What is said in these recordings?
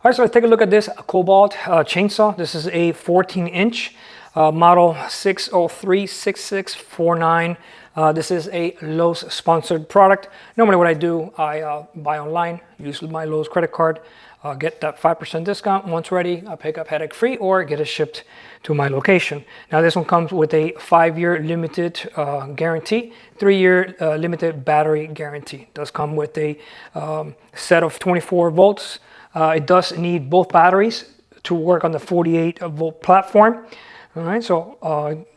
All right, so let's take a look at this Kobalt chainsaw. This is a 14-inch model 6036649. This is a Lowe's sponsored product. Normally what I do, I buy online, use my Lowe's credit card, get that 5% discount. Once ready, I pick up headache free or get it shipped to my location. Now this one comes with a 5-year limited guarantee, 3-year limited battery guarantee. It does come with a set of 24 volts. It does need both batteries to work on the 48 volt platform. All right, so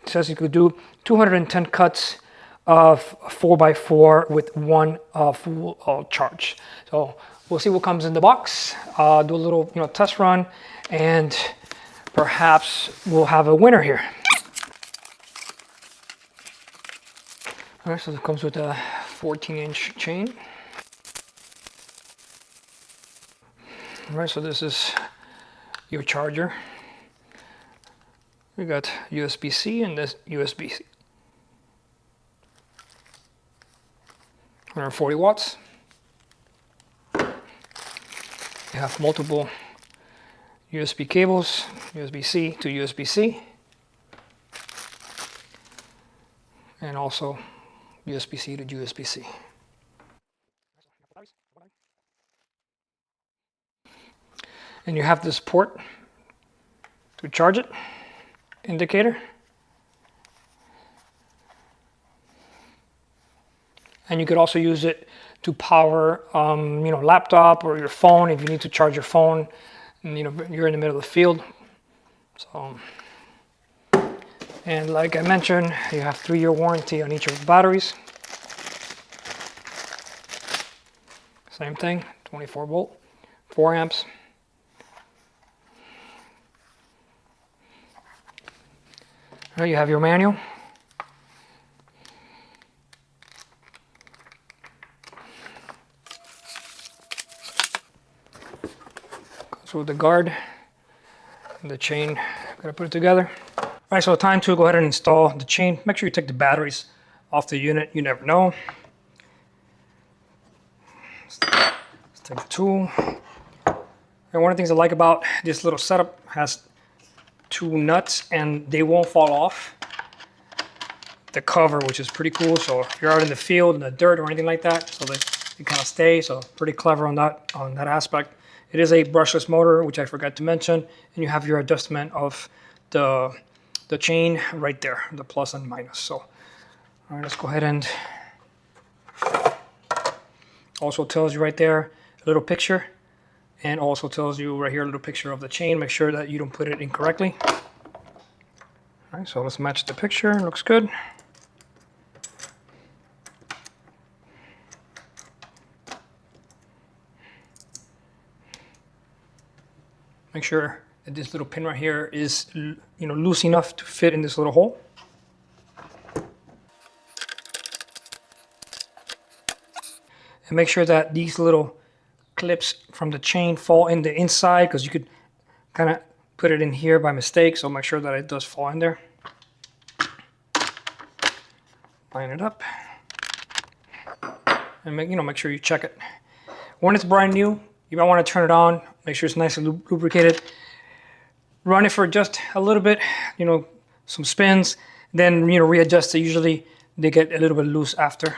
it says you could do 210 cuts of 4x4 with one full charge. So we'll see what comes in the box. Do a little test run, and perhaps we'll have a winner here. All right, so it comes with a 14-inch chain. All right, so this is your charger. We got USB-C and this USB-C. 140 watts. You have multiple USB cables, USB-C to USB-C, and also USB-C to USB-C. And you have this port to charge it, indicator. And you could also use it to power, laptop or your phone if you need to charge your phone, and you're in the middle of the field. So, and like I mentioned, you have 3-year warranty on each of the batteries. Same thing, 24 volt, 4 amps. Now you have your manual. Goes with the guard and the chain. Gotta put it together. All right, so time to go ahead and install the chain. Make sure you take the batteries off the unit. You never know. Let's take the tool. And one of the things I like about this little setup has 2 nuts, and they won't fall off the cover, which is pretty cool. So if you're out in the field in the dirt or anything like that, so they kind of stay. So pretty clever on that aspect. It is a brushless motor, which I forgot to mention, and you have your adjustment of the chain right there, the plus and minus. So all right, let's go ahead and also tells you right there a little picture. And also tells you right here a little picture of the chain. Make sure that you don't put it incorrectly. All right, so let's match the picture. Looks good. Make sure that this little pin right here is, loose enough to fit in this little hole. And make sure that these little clips from the chain fall in the inside, because you could kind of put it in here by mistake, so make sure that it does fall in there. Line it up and make sure you check it. When it's brand new, you might want to turn it on, make sure it's nice and lubricated. Run it for just a little bit, some spins, then readjust it. Usually they get a little bit loose after.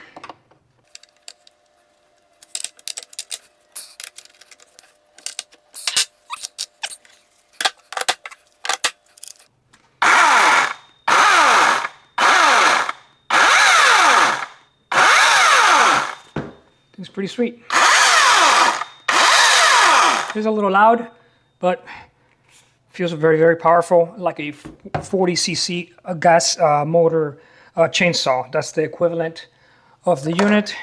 It's pretty sweet. It's a little loud, but feels very, very powerful, like a 40cc gas motor chainsaw. That's the equivalent of the unit.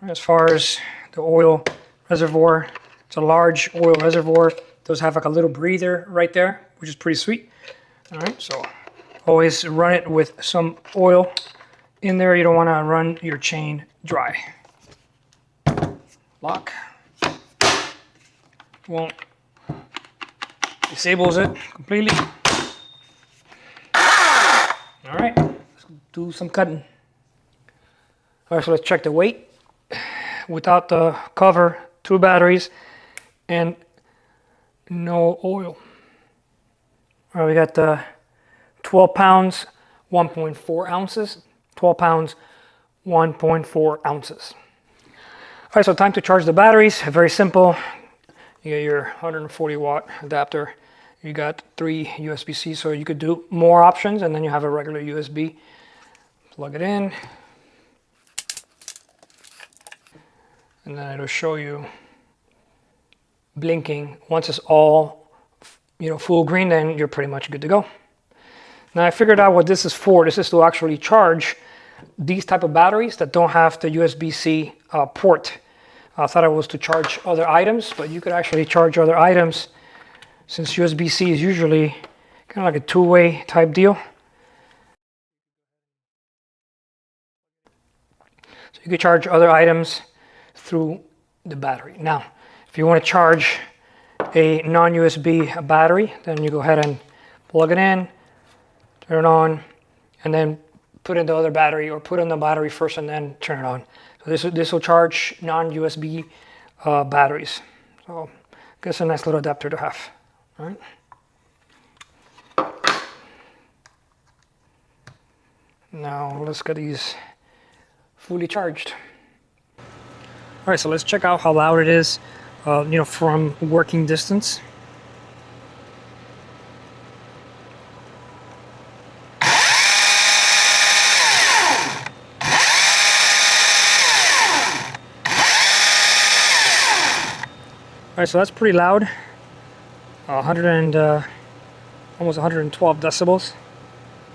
As far as the oil reservoir, it's a large oil reservoir. It does have like a little breather right there, which is pretty sweet. All right, so always run it with some oil in there. You don't want to run your chain dry. Lock. Won't disables it completely. All right, let's do some cutting. All right, so let's check the weight. Without the cover, 2 batteries, and no oil. All right, we got the 12 pounds, 1.4 ounces. 12 pounds, 1.4 ounces. All right, so time to charge the batteries. Very simple. You get your 140 watt adapter. You got 3 USB-C, so you could do more options, and then you have a regular USB. Plug it in, and then it'll show you blinking. Once it's all, full green, then you're pretty much good to go. Now I figured out what this is for. This is to actually charge these type of batteries that don't have the USB-C port. I thought it was to charge other items, but you could actually charge other items since USB-C is usually kind of like a two-way type deal. So you could charge other items through the battery. Now, if you want to charge a non-USB battery, then you go ahead and plug it in, turn it on, and then put in the other battery, or put in the battery first and then turn it on. So this will charge non-USB batteries. So I guess a nice little adapter to have. All right. Now let's get these fully charged. All right, so let's check out how loud it is, from working distance. All right, so that's pretty loud. 100 and almost 112 decibels.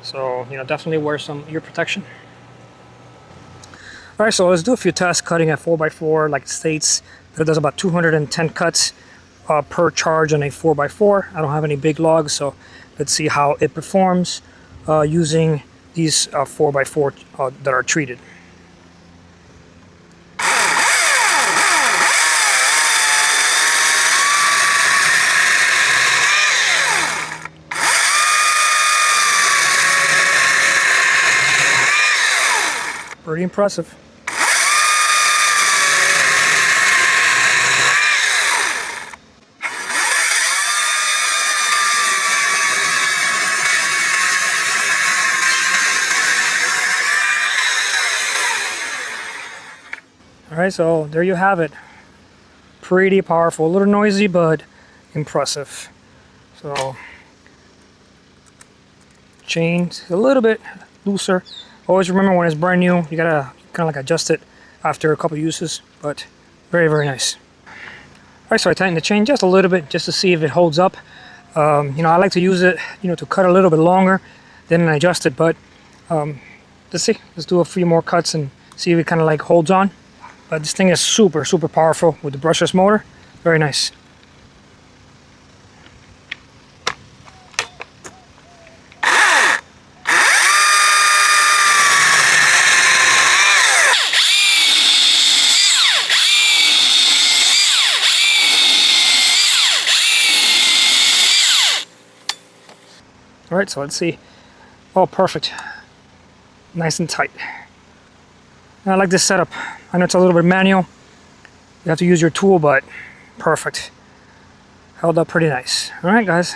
So, definitely wear some ear protection. All right, so let's do a few tests cutting at 4x4, like it states that it does about 210 cuts per charge on a 4x4. I don't have any big logs, so let's see how it performs using these 4x4 that are treated. Pretty impressive. All right, so there you have it. Pretty powerful, a little noisy, but impressive. So, chain's a little bit looser. Always remember, when it's brand new, you gotta kind of like adjust it after a couple uses, but very, very nice. All right, so I tightened the chain just a little bit just to see if it holds up. I like to use it, to cut a little bit longer, then adjust it, but let's see. Let's do a few more cuts and see if it kind of like holds on. But this thing is super, super powerful with the brushless motor. Very nice. All right, so let's see. Oh, perfect. Nice and tight. I like this setup. I know it's a little bit manual. You have to use your tool, but perfect. Held up pretty nice. All right, guys.